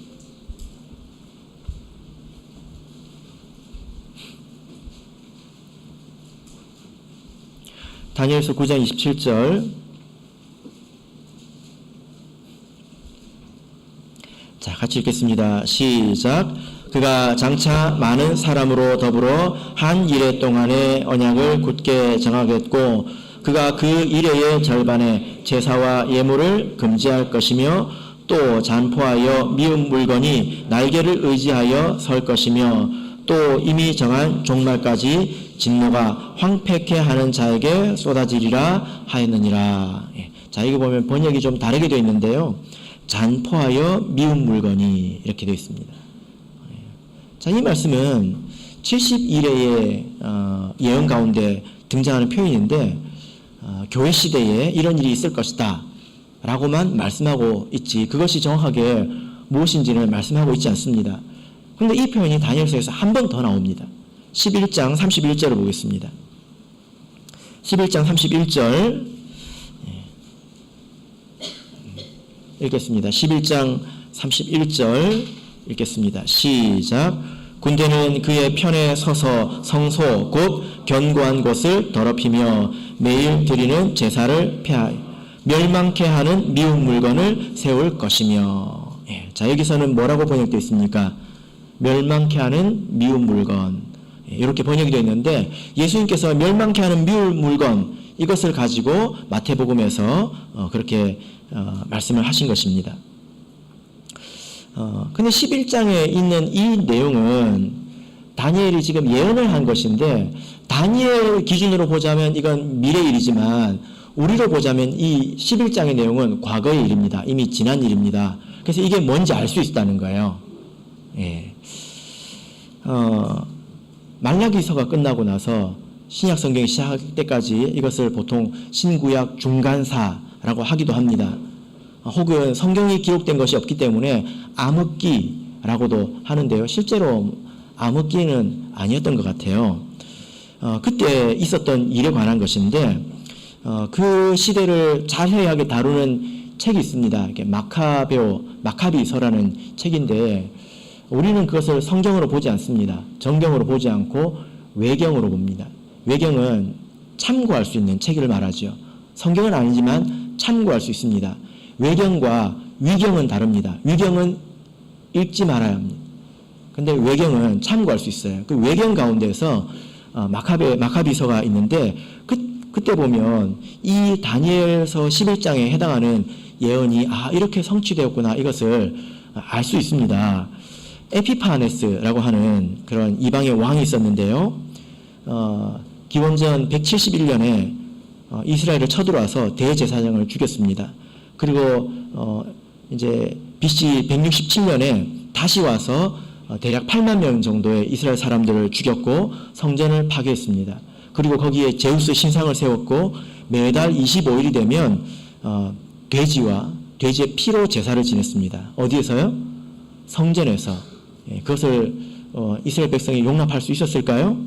다니엘서 9장 27절. 자, 같이 읽겠습니다. 시작. 그가 장차 많은 사람으로 더불어 한 이레 동안의 언약을 굳게 정하겠고 그가 그 이레의 절반에 제사와 예물을 금지할 것이며 또 잔포하여 미운 물건이 날개를 의지하여 설 것이며 또 이미 정한 종말까지 진노가 황폐케 하는 자에게 쏟아지리라 하였느니라. 자, 이거 보면 번역이 좀 다르게 되어 있는데요. 잔포하여 미운 물건이 이렇게 되어 있습니다. 자, 이 말씀은 71회의 예언 가운데 등장하는 표현인데 교회 시대에 이런 일이 있을 것이다 라고만 말씀하고 있지 그것이 정확하게 무엇인지는 말씀하고 있지 않습니다. 그런데 이 표현이 다니엘서에서 한 번 더 나옵니다. 11장 31절을 보겠습니다. 11장 31절 읽겠습니다. 11장 31절 읽겠습니다. 시작. 군대는 그의 편에 서서 성소 곧 견고한 곳을 더럽히며 매일 드리는 제사를 폐하여 멸망케 하는 미운 물건을 세울 것이며. 자, 여기서는 뭐라고 번역되어 있습니까? 멸망케 하는 미운 물건. 이렇게 번역이 되어 있는데 예수님께서 멸망케 하는 미운 물건 이것을 가지고 마태복음에서 그렇게 말씀을 하신 것입니다. 근데 11장에 있는 이 내용은 다니엘이 지금 예언을 한 것인데 다니엘 기준으로 보자면 이건 미래 일이지만 우리로 보자면 이 11장의 내용은 과거의 일입니다. 이미 지난 일입니다. 그래서 이게 뭔지 알 수 있다는 거예요. 예. 말라기서가 끝나고 나서 신약 성경이 시작할 때까지 이것을 보통 신구약 중간사라고 하기도 합니다. 혹은 성경이 기록된 것이 없기 때문에 암흑기라고도 하는데요. 실제로 암흑기는 아니었던 것 같아요. 그때 있었던 일에 관한 것인데 그 시대를 자세하게 다루는 책이 있습니다. 이렇게 마카비서라는 책인데 우리는 그것을 성경으로 보지 않습니다. 정경으로 보지 않고 외경으로 봅니다. 외경은 참고할 수 있는 책을 말하죠. 성경은 아니지만 참고할 수 있습니다. 외경과 위경은 다릅니다. 위경은 읽지 말아야 합니다. 근데 외경은 참고할 수 있어요. 그 외경 가운데서 마카비서가 있는데 그때 보면 이 다니엘서 11장에 해당하는 예언이 이렇게 성취되었구나 이것을 알 수 있습니다. 에피파네스라고 하는 그런 이방의 왕이 있었는데요. 기원전 171년에 이스라엘을 쳐들어와서 대제사장을 죽였습니다. 그리고 이제 BC 167년에 다시 와서 대략 8만 명 정도의 이스라엘 사람들을 죽였고 성전을 파괴했습니다. 그리고 거기에 제우스 신상을 세웠고 매달 25일이 되면 돼지와 돼지의 피로 제사를 지냈습니다. 어디에서요? 성전에서. 그것을 이스라엘 백성이 용납할 수 있었을까요?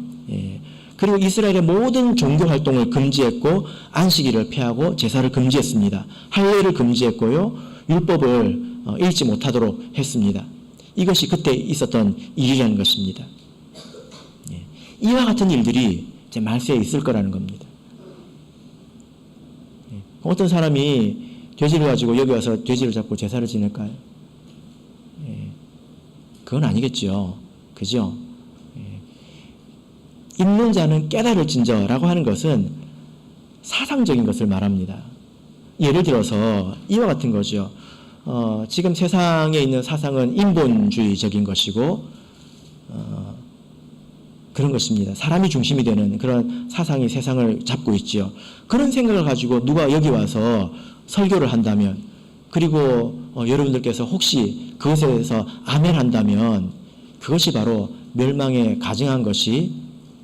그리고 이스라엘의 모든 종교 활동을 금지했고 안식일을 폐하고 제사를 금지했습니다. 할례를 금지했고요. 율법을 읽지 못하도록 했습니다. 이것이 그때 있었던 일이라는 것입니다. 이와 같은 일들이 이제 말세에 있을 거라는 겁니다. 어떤 사람이 돼지를 가지고 여기 와서 돼지를 잡고 제사를 지낼까요? 그건 아니겠죠. 그죠? 있는 자는 깨달을진저라고 하는 것은 사상적인 것을 말합니다. 예를 들어서 이와 같은 거죠. 지금 세상에 있는 사상은 인본주의적인 것이고 그런 것입니다. 사람이 중심이 되는 그런 사상이 세상을 잡고 있지요. 그런 생각을 가지고 누가 여기 와서 설교를 한다면, 그리고 여러분들께서 혹시 그것에 대해서 아멘 한다면 그것이 바로 멸망에 가증한 것이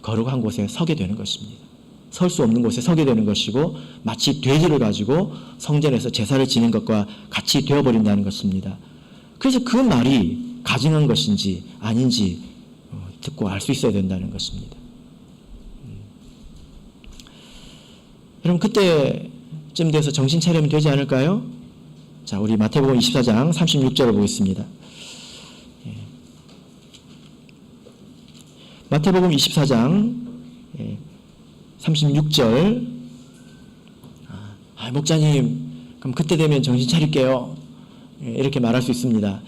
거룩한 곳에 서게 되는 것입니다. 설 수 없는 곳에 서게 되는 것이고, 마치 돼지를 가지고 성전에서 제사를 지는 것과 같이 되어버린다는 것입니다. 그래서 그 말이 가증한 것인지 아닌지 듣고 알 수 있어야 된다는 것입니다. 여러분, 그때쯤 돼서 정신 차리면 되지 않을까요? 자, 우리 마태복음 24장 36절을 보겠습니다. 마태복음 24장 36절. 목자님, 그럼 그때 되면 정신 차릴게요. 이렇게 말할 수 있습니다.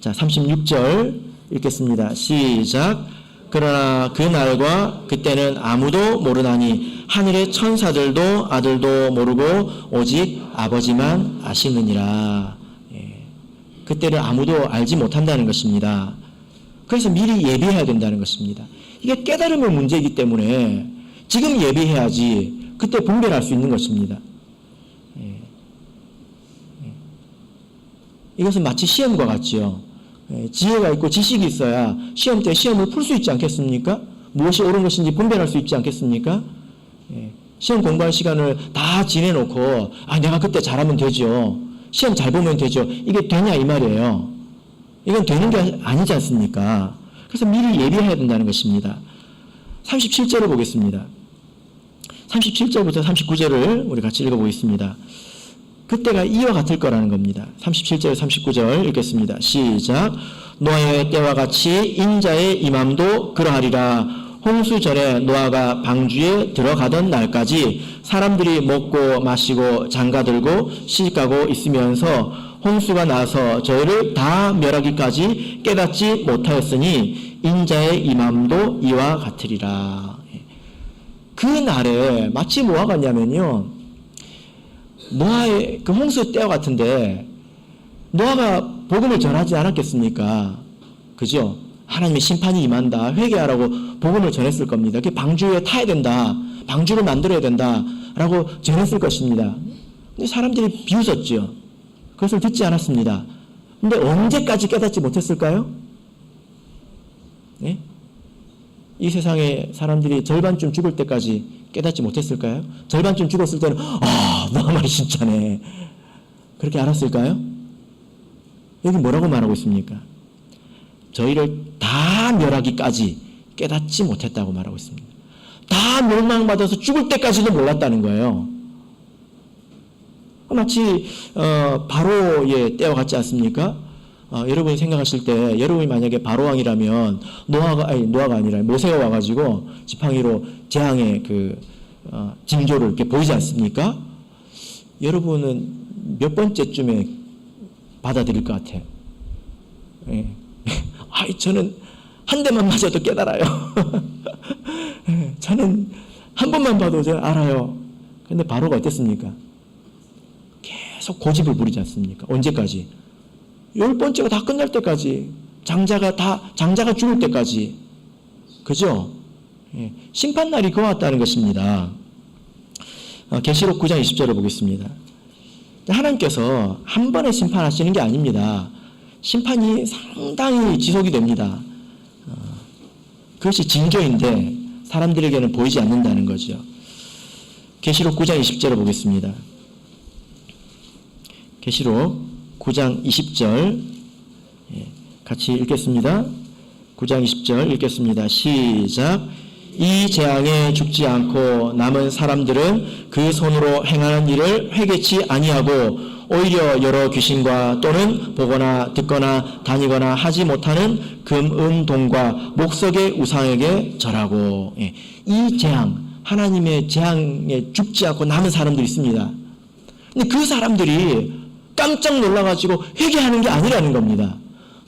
자, 36절 읽겠습니다. 시작. 그러나 그 날과 그때는 아무도 모르나니 하늘의 천사들도 아들도 모르고 오직 아버지만 아시느니라. 그때를 아무도 알지 못한다는 것입니다. 그래서 미리 예비해야 된다는 것입니다. 이게 깨달음의 문제이기 때문에 지금 예비해야지 그때 분별할 수 있는 것입니다. 이것은 마치 시험과 같지요. 지혜가 있고 지식이 있어야 시험 때 시험을 풀 수 있지 않겠습니까? 무엇이 옳은 것인지 분별할 수 있지 않겠습니까? 시험 공부할 시간을 다 지내놓고 내가 그때 잘하면 되죠. 시험 잘 보면 되죠. 이게 되냐 이 말이에요. 이건 되는 게 아니지 않습니까? 그래서 미리 예비해야 된다는 것입니다. 37절을 보겠습니다. 37절부터 39절을 우리 같이 읽어보겠습니다. 그때가 이와 같을 거라는 겁니다. 37절, 39절 읽겠습니다. 시작. 노아의 때와 같이 인자의 임함도 그러하리라. 홍수 전에 노아가 방주에 들어가던 날까지 사람들이 먹고 마시고 장가들고 시집가고 있으면서 홍수가 나서 저희를 다 멸하기까지 깨닫지 못하였으니 인자의 임함도 이와 같으리라. 그 날에 마치 뭐와 같냐면요, 노아의 그 홍수 때와 같은데 노아가 복음을 전하지 않았겠습니까? 그죠? 하나님의 심판이 임한다, 회개하라고 복음을 전했을 겁니다. 방주에 타야 된다, 방주를 만들어야 된다 라고 전했을 것입니다. 근데 사람들이 비웃었죠. 그것을 듣지 않았습니다. 근데 언제까지 깨닫지 못했을까요? 네? 이 세상에 사람들이 절반쯤 죽을 때까지 깨닫지 못했을까요? 절반쯤 죽었을 때는 노아 말이 진짜네, 그렇게 알았을까요? 여기 뭐라고 말하고 있습니까? 저희를 다 멸하기까지 깨닫지 못했다고 말하고 있습니다. 다 멸망받아서 죽을 때까지도 몰랐다는 거예요. 마치 바로의 때와 같지 않습니까? 여러분이 생각하실 때, 여러분이 만약에 바로왕이라면 노아가 아니라 모세가 와가지고 지팡이로 재앙의 징조를 이렇게 보이지 않습니까? 여러분은 몇 번째쯤에 받아들일 것 같아요? 저는 한 대만 맞아도 깨달아요. 저는 한 번만 봐도 저 알아요. 근데 바로가 어땠습니까? 계속 고집을 부리지 않습니까? 언제까지? 10번째가 다 끝날 때까지, 장자가 죽을 때까지. 그죠? 심판날이 그왔다는 것입니다. 계시록 9장 20절을 보겠습니다. 하나님께서 한 번에 심판하시는 게 아닙니다. 심판이 상당히 지속이 됩니다. 그것이 징조인데 사람들에게는 보이지 않는다는 거죠. 계시록 9장 20절을 보겠습니다. 계시록 9장 20절 같이 읽겠습니다. 9장 20절 읽겠습니다. 시작. 이 재앙에 죽지 않고 남은 사람들은 그 손으로 행하는 일을 회개치 아니하고 오히려 여러 귀신과 또는 보거나 듣거나 다니거나 하지 못하는 금, 은, 동과 목석의 우상에게 절하고. 이 재앙, 하나님의 재앙에 죽지 않고 남은 사람들이 있습니다. 근데 그 사람들이 깜짝 놀라가지고 회개하는 게 아니라는 겁니다.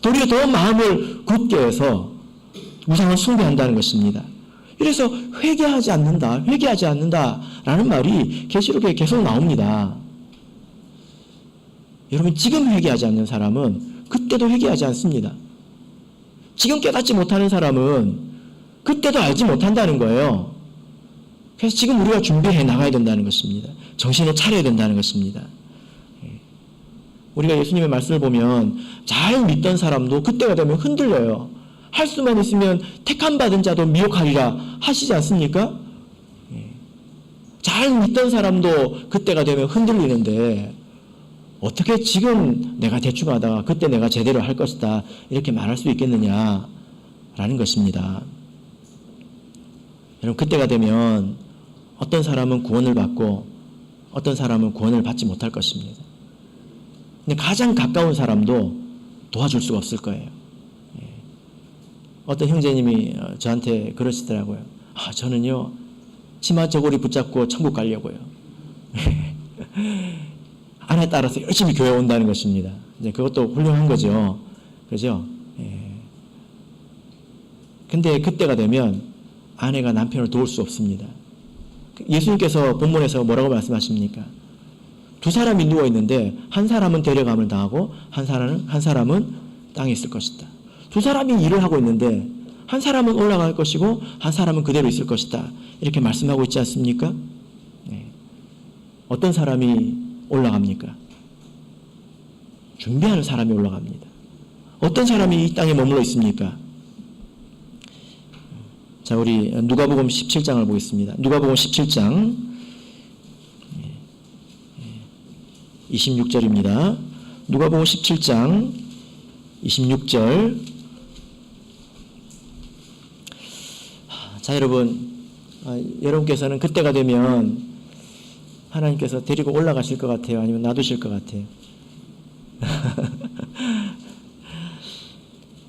도리어 더 마음을 굳게 해서 우상을 숭배한다는 것입니다. 그래서 회개하지 않는다라는 말이 계시록에 계속 나옵니다. 여러분, 지금 회개하지 않는 사람은 그때도 회개하지 않습니다. 지금 깨닫지 못하는 사람은 그때도 알지 못한다는 거예요. 그래서 지금 우리가 준비해 나가야 된다는 것입니다. 정신을 차려야 된다는 것입니다. 우리가 예수님의 말씀을 보면 잘 믿던 사람도 그때가 되면 흔들려요. 할 수만 있으면 택함 받은 자도 미혹하리라 하시지 않습니까? 잘 믿던 사람도 그때가 되면 흔들리는데 어떻게 지금 내가 대충 하다가 그때 내가 제대로 할 것이다 이렇게 말할 수 있겠느냐라는 것입니다. 여러분, 그때가 되면 어떤 사람은 구원을 받고 어떤 사람은 구원을 받지 못할 것입니다. 근데 가장 가까운 사람도 도와줄 수가 없을 거예요. 어떤 형제님이 저한테 그러시더라고요. 저는요 치마 저고리 붙잡고 천국 가려고요. 안에 따라서 열심히 교회 온다는 것입니다. 이제 그것도 훌륭한 거죠. 그죠? 근데 그때가 되면 아내가 남편을 도울 수 없습니다. 예수님께서 본문에서 뭐라고 말씀하십니까? 두 사람이 누워 있는데 한 사람은 데려감을 당하고 한 사람은 땅에 있을 것이다. 두 사람이 일을 하고 있는데 한 사람은 올라갈 것이고 한 사람은 그대로 있을 것이다. 이렇게 말씀하고 있지 않습니까? 어떤 사람이 올라갑니까? 준비하는 사람이 올라갑니다. 어떤 사람이 이 땅에 머물러 있습니까? 자, 우리 누가복음 17장을 보겠습니다. 누가복음 17장 26절입니다. 누가복음 17장 26절. 자, 여러분께서는 그때가 되면 하나님께서 데리고 올라가실 것 같아요? 아니면 놔두실 것 같아요?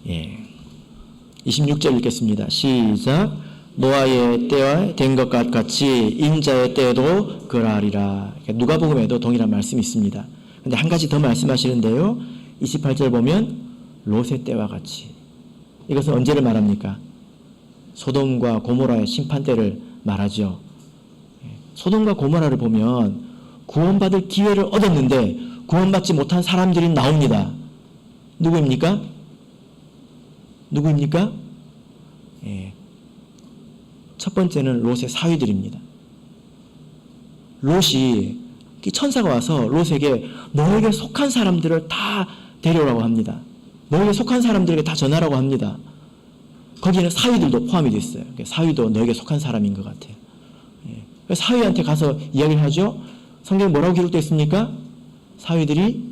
예. 26절 읽겠습니다. 시작. 노아의 때와 된 것 같이 인자의 때에도 그러하리라. 누가복음에도 동일한 말씀이 있습니다. 근데 한 가지 더 말씀하시는데요. 28절 보면 롯의 때와 같이. 이것은 언제를 말합니까? 소돔과 고모라의 심판 때를 말하죠. 소돔과 고모라를 보면 구원받을 기회를 얻었는데 구원받지 못한 사람들이 나옵니다. 누구입니까? 첫 번째는 롯의 사위들입니다. 롯이 천사가 와서 롯에게 너에게 속한 사람들을 다 데려오라고 합니다. 너에게 속한 사람들에게 다 전하라고 합니다. 거기에는 사위들도 포함이 되어 있어요. 사위도 너에게 속한 사람인 것 같아요. 사위한테 가서 이야기를 하죠. 성경에 뭐라고 기록되어 있습니까? 사위들이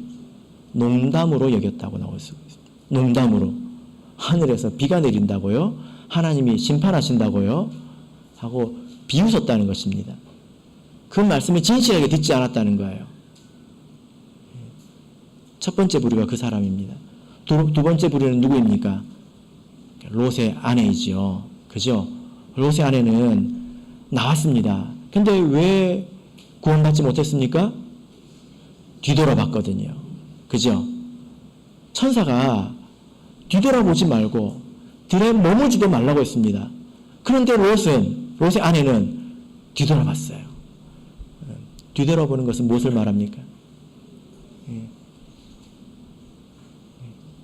농담으로 여겼다고 나오고 있습니다. 농담으로. 하늘에서 비가 내린다고요? 하나님이 심판하신다고요? 하고 비웃었다는 것입니다. 그 말씀을 진실하게 듣지 않았다는 거예요. 첫 번째 부류가 그 사람입니다. 두 번째 부류는 누구입니까? 롯의 아내이지요. 그죠? 롯의 아내는 나왔습니다. 근데 왜 구원받지 못했습니까? 뒤돌아봤거든요. 그죠? 천사가 뒤돌아보지 말고 들에 머물지도 말라고 했습니다. 그런데 롯의 아내는 뒤돌아봤어요. 뒤돌아보는 것은 무엇을 말합니까?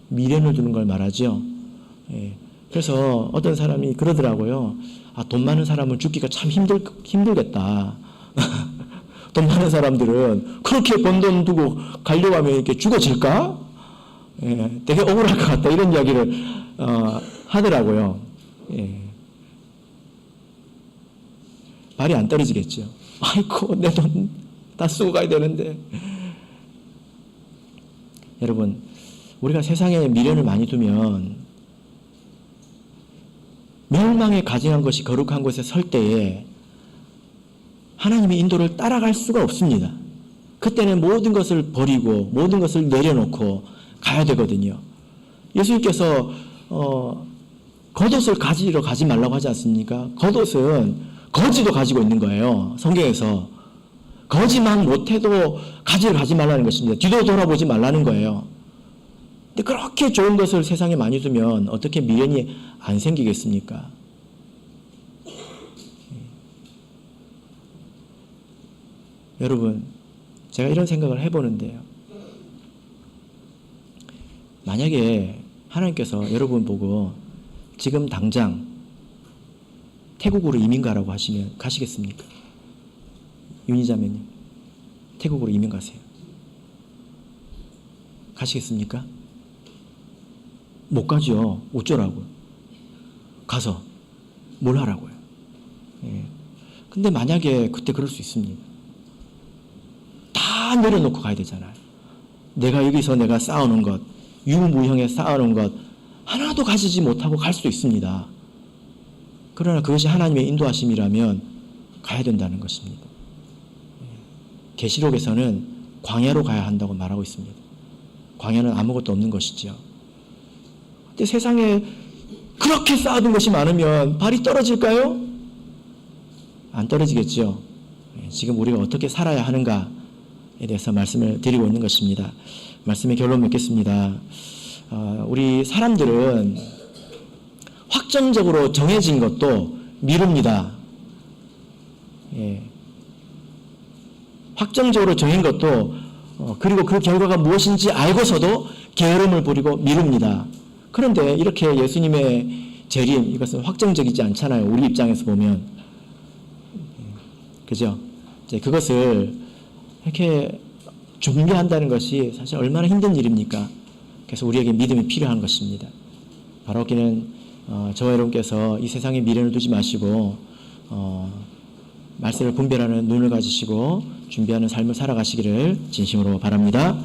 미련을 두는 걸 말하죠. 그래서 어떤 사람이 그러더라고요. 돈 많은 사람은 죽기가 참 힘들겠다. 돈 많은 사람들은 그렇게 번 돈 두고 가려고 하면 이렇게 죽어질까? 되게 억울할 것 같다. 이런 이야기를 하더라고요. 발이 안 떨어지겠죠. 아이고, 내 돈 다 쓰고 가야 되는데. 여러분, 우리가 세상에 미련을 많이 두면 멸망에 가증한 것이 거룩한 곳에 설 때에 하나님의 인도를 따라갈 수가 없습니다. 그때는 모든 것을 버리고 모든 것을 내려놓고 가야 되거든요. 예수님께서 겉옷을 가지러 가지 말라고 하지 않습니까? 겉옷은 거지도 가지고 있는 거예요. 성경에서. 거지만 못해도 가지러 가지 말라는 것입니다. 뒤도 돌아보지 말라는 거예요. 근데 그렇게 좋은 것을 세상에 많이 두면 어떻게 미련이 안 생기겠습니까? 여러분, 제가 이런 생각을 해보는데요. 만약에 하나님께서 여러분 보고 지금 당장 태국으로 이민 가라고 하시면 가시겠습니까? 윤희자매님, 태국으로 이민 가세요. 가시겠습니까? 못 가죠. 어쩌라고요? 가서 뭘 하라고요? 예. 근데 만약에 그때 그럴 수 있습니다. 다 내려놓고 가야 되잖아요. 내가 여기서 내가 쌓아놓은 것, 유무형에 쌓아놓은 것 하나도 가지지 못하고 갈 수도 있습니다. 그러나 그것이 하나님의 인도하심이라면 가야 된다는 것입니다. 계시록에서는 광야로 가야 한다고 말하고 있습니다. 광야는 아무것도 없는 것이죠. 근데 세상에 그렇게 쌓아둔 것이 많으면 발이 떨어질까요? 안 떨어지겠죠. 지금 우리가 어떻게 살아야 하는가에 대해서 말씀을 드리고 있는 것입니다. 말씀의 결론 맺겠습니다. 우리 사람들은 확정적으로 정해진 것도 미룹니다. 예. 확정적으로 정한 것도 그리고 그 결과가 무엇인지 알고서도 게으름을 부리고 미룹니다. 그런데 이렇게 예수님의 재림, 이것은 확정적이지 않잖아요. 우리 입장에서 보면. 그죠? 이제 그것을 이렇게 준비한다는 것이 사실 얼마나 힘든 일입니까? 그래서 우리에게 믿음이 필요한 것입니다. 바로 그는 저와 여러분께서 이 세상에 미련을 두지 마시고 말세를 분별하는 눈을 가지시고 준비하는 삶을 살아가시기를 진심으로 바랍니다.